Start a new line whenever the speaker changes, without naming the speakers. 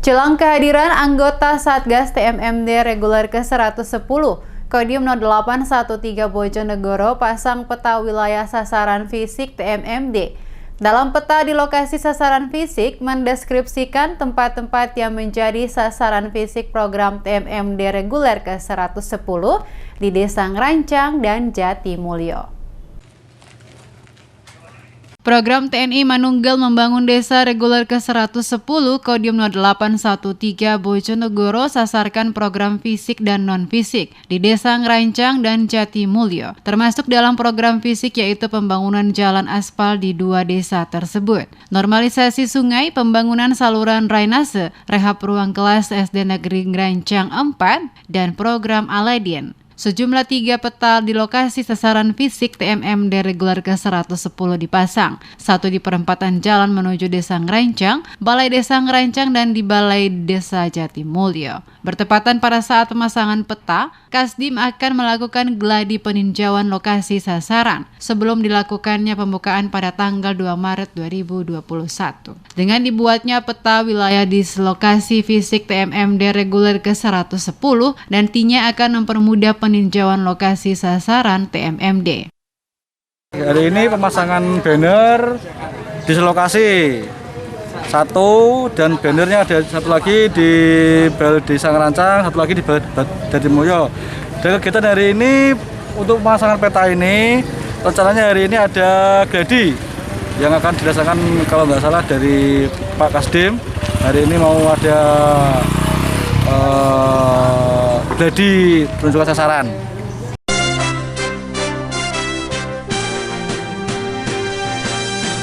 Jelang kehadiran anggota Satgas TMMD reguler ke-110, Kodim 0813 Bojonegoro pasang peta wilayah sasaran fisik TMMD. Dalam peta di lokasi sasaran fisik mendeskripsikan tempat-tempat yang menjadi sasaran fisik program TMMD reguler ke-110 di Desa Ngerancang dan Jatimulyo. Program TNI Manunggal membangun desa reguler ke-110 Kodim 0813 Bojonegoro sasarkan program fisik dan non-fisik di Desa Ngerancang dan Jatimulyo, termasuk dalam program fisik yaitu pembangunan jalan aspal di dua desa tersebut, normalisasi sungai, pembangunan saluran drainase, rehab ruang kelas SD Negeri Ngerancang 4, dan program Aladin. Sejumlah 3 peta di lokasi sasaran fisik TMMD reguler ke-110 dipasang, satu di perempatan jalan menuju Desa Ngerancang, Balai Desa Ngerancang, dan di Balai Desa Jatimulyo. Bertepatan pada saat pemasangan peta, Kasdim akan melakukan gladi peninjauan lokasi sasaran sebelum dilakukannya pembukaan pada tanggal 2 Maret 2021. Dengan dibuatnya peta wilayah di lokasi fisik TMMD reguler ke-110, nantinya akan mempermudah peninjauan lokasi sasaran TMMD.
Hari ini pemasangan banner di lokasi satu, dan bannernya ada satu lagi di Balai Desa Ngerancang, satu lagi di Balai Jatimulyo. Dan kegiatan hari ini untuk pemasangan peta ini, rencananya hari ini ada gladi yang akan dirasakan kalau nggak salah dari Pak Kasdim. Hari ini mau ada gladi penunjukan sasaran.